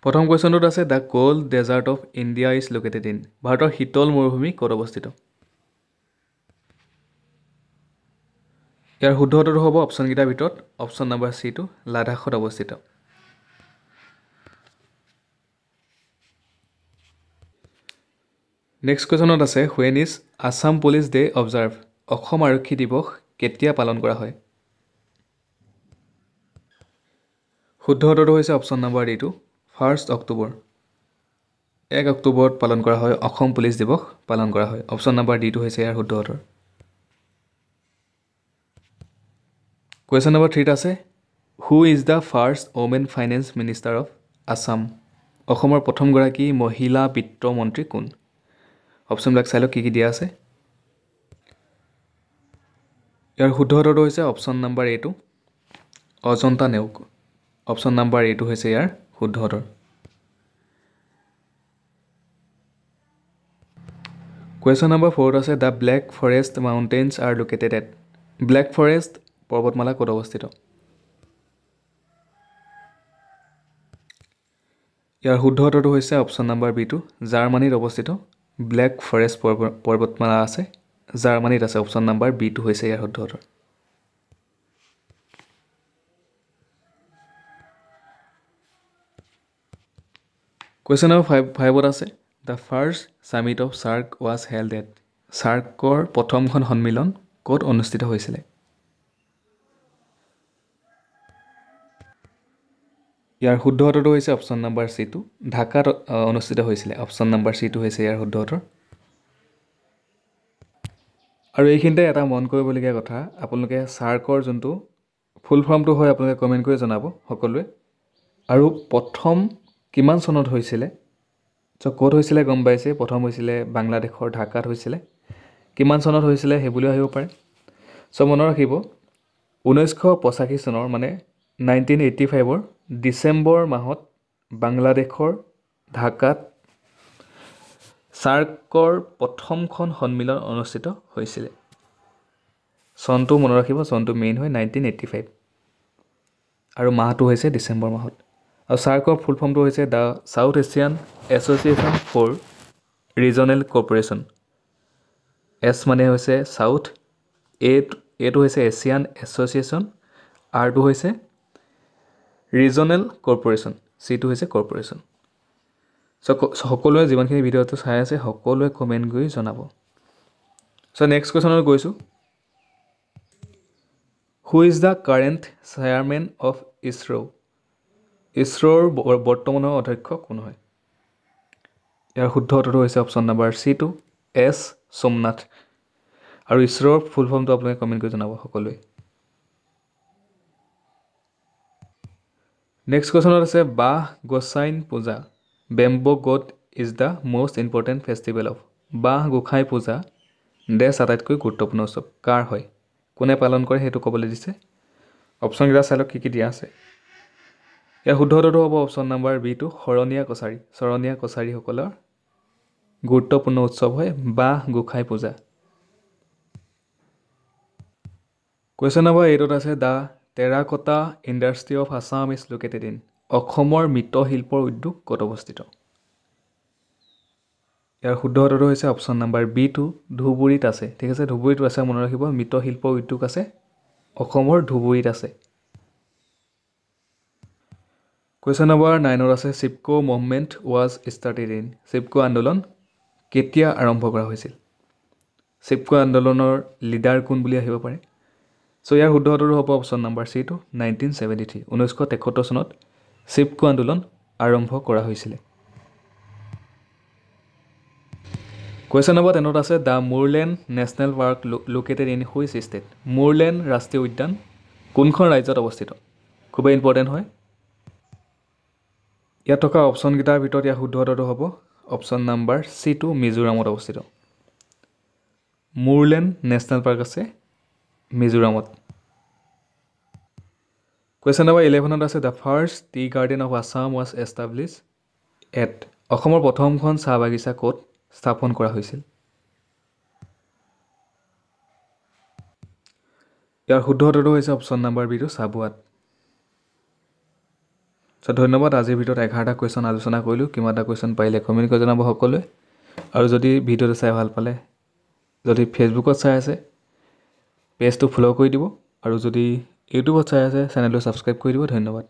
প্ৰথম কুৱেশ্যনটোত আছে the cold desert of India is located in. ভাৰতৰ শীতল মৰুভূমি ক'ত অৱস্থিত? ইয়াৰ শুদ্ধ উত্তৰটো হ'ব অপশ্যনকেইটাৰ ভিতৰত অপশ্যন নম্বৰ চিটো লাডাখত অৱস্থিত। নেক্সট কুৱেশ্যনত আছে when is Assam police day observe. Assam আৰক্ষী দিৱস কেতিয়া পালন কৰা হয়? শুদ্ধ উত্তৰটো হৈছে অপশ্যন নম্বৰ ডিটো 1 অক্টোবৰ। 1 অক্টোবৰত পালন কৰা হয় অসম পুলিচ দিৱস পালন কৰা হয়। অপশ্যন নম্বৰ ডিটো হৈছে ইয়াৰ শুদ্ধ উত্তৰ। কুৱেশ্যন নম্বৰ 3 আছে হু is the first women finance minister of Assam. অসমৰ প্ৰথমগৰাকী মহিলা বিত্ত মন্ত্ৰী কোন? অপশ্যনবিলাক চাই লওক কি কি দিয়া আছে। ইয়াৰ শুদ্ধ উত্তৰটো হৈছে অপশ্যন নম্বৰ এটো অজন্তা নেওগ। অপশ্যন নম্বৰ এটো হৈছে ইয়াৰ শুদ্ধ উত্তৰ। কুৱেশ্যন নম্বৰ 4 আছে the Black Forest mountains are located at. Black Forest পৰ্বতমালা ক'ত অৱস্থিত? ইয়াৰ শুদ্ধ উত্তৰটো হৈছে অপশ্যন নম্বৰ বিটো জাৰ্মানীত অৱস্থিত ব্লেক ফৰেষ্ট পৰ্বতমালা আছে জাৰ্মানীত আছে। অপশ্যন নম্বৰ বিটো হৈছে ইয়াৰ শুদ্ধ উত্তৰ। কুৱেশ্যন নম্বৰ 5ত আছে the first summit of SAARC was held at. চাৰ্কৰ প্ৰথমখন সন্মিলন ক'ত অনুষ্ঠিত হৈছিলে? ইয়াৰ শুদ্ধ উত্তৰটো হৈছে অপশ্যন নম্বৰ চিটো ঢাকাত অনুষ্ঠিত হৈছিলে। অপশ্যন নম্বৰ চিটো হৈছে ইয়াৰ শুদ্ধ উত্তৰ। আৰু এইখিনিতে এটা মন কৰিবলগীয়া কথা, আপোনালোকে চাৰ্কৰ যোনটো ফুল ফৰ্মটো হয় আপোনালোকে কমেণ্ট কৰি জনাব সকলোৱে। আৰু প্ৰথম কিমান চনত হৈছিলে? ক'ত হৈছিলে গম পাইছে, প্ৰথম হৈছিলে বাংলাদেশৰ ঢাকাত হৈছিলে। কিমান চনত হৈছিলে সেইবুলিও আহিব পাৰে। মনত ৰাখিব 1985 চনৰ মানে 1985ৰ ডিচেম্বৰ মাহত বাংলাদেশৰ ঢাকাত চাৰ্কৰ প্ৰথমখন সন্মিলন অনুষ্ঠিত হৈছিলে। চনটো মনত ৰাখিব, চনটো মেইন হয় 1985 আৰু মাহটো হৈছে ডিচেম্বৰ মাহত। আৰু চাৰ্কৰ ফুল ফৰ্মটো হৈছে the South Asian association for regional corporation. S মানে হৈছে চাউথ, এটো হৈছে এছিয়ান এছ'চিয়েশ্যন, আৰটো হৈছে ৰিজনেল কৰ্প'ৰেশ্যন, চিটো হৈছে কৰ্প'ৰেশ্যন। সকলোৱে যিমানখিনি ভিডিঅ'টো চাই আছে সকলোৱে কমেণ্ট কৰি জনাব। নেক্সট কুৱেশ্যনত গৈছোঁ। Who is the current chairman of ISRO'. ইছৰ'ৰ বৰ্তমানৰ অধ্যক্ষ কোন হয়? ইয়াৰ শুদ্ধ উত্তৰটো হৈছে অপশ্যন নম্বৰ চিটো এছ সোমনাথ। আৰু ইছৰ'ৰ ফুল ফৰ্মটো আপোনালোকে কমেণ্ট কৰি জনাব সকলোৱে। নেক্সট কুৱেশ্যনত আছে বাহ গোসাইন পূজা bamboo god is the most important festival of. বাহ গোসাঁই পূজা দেশ আটাইতকৈ গুৰুত্বপূৰ্ণ উৎসৱ কাৰ হয়? কোনে পালন কৰে সেইটো ক'বলৈ দিছে। অপশ্যনকেইটা চাই লওক কি কি দিয়া আছে। ইয়াৰ শুদ্ধ উত্তৰটো হ'ব অপশ্যন নম্বৰ বিটো শৰণীয়া কছাৰী। শৰণীয়া কছাৰীসকলৰ গুৰুত্বপূৰ্ণ উৎসৱ হয় বাহ গোসাঁই পূজা। কুৱেশ্যন নম্বৰ 8ত আছে the terracotta industry of Assam is located in. অসমৰ মৃৎশিল্পৰ উদ্যোগ ক'ত অৱস্থিত? ইয়াৰ শুদ্ধ উত্তৰটো হৈছে অপশ্যন নম্বৰ বিটো ধুবুৰীত আছে। ঠিক আছে, ধুবুৰীত আছে, মনত ৰাখিব মৃৎশিল্প উদ্যোগ আছে অসমৰ ধুবুৰীত আছে। কুৱেশ্যন নম্বৰ 9ত আছে Chipko movement was started in. Chipko আন্দোলন কেতিয়া আৰম্ভ কৰা হৈছিল? চিপকো আন্দোলনৰ লিডাৰ কোন বুলি আহিব পাৰে। ইয়াৰ শুদ্ধ উত্তৰটো হ'ব অপশ্যন নম্বৰ চিটো 1973। 1973 চনত চিপকো আন্দোলন আৰম্ভ কৰা হৈছিলে। কুৱেশ্যন নম্বৰ 10ত আছে the Murlen national park located in which state. Murlen ৰাষ্ট্ৰীয় উদ্যান কোনখন ৰাজ্যত অৱস্থিত? খুবেই ইম্পৰ্টেণ্ট হয়। ইয়াত থকা অপশ্যনকেইটাৰ ভিতৰত ইয়াৰ শুদ্ধ উত্তৰটো হ'ব অপশ্যন নম্বৰ চিটো মিজোৰামত অৱস্থিত। মুৰলেণ্ড নেশ্যনেল পাৰ্ক আছে মিজোৰামত। কুৱেশ্যন নম্বৰ 11ত আছে the first tea garden of Assam was establish at. অসমৰ প্ৰথমখন চাহ বাগিচা ক'ত স্থাপন কৰা হৈছিল? ইয়াৰ শুদ্ধ উত্তৰটো হৈছে অপশ্যন নম্বৰ বিটো চাবুৱাত। ধন্যবাদ। আজিৰ ভিডিঅ'ত 11টা কুৱেশ্যন আলোচনা কৰিলোঁ। কিমানটা কুৱেশ্যন পাৰিলে কমেণ্ট কৰি জনাব সকলোৱে। আৰু যদি ভিডিঅ'টো চাই ভাল পালে, যদি ফেচবুকত চাই আছে পেজটো ফ'ল' কৰি দিব, আৰু যদি ইউটিউবত চাই আছে চেনেলটো ছাবস্ক্ৰাইব কৰি দিব। ধন্যবাদ।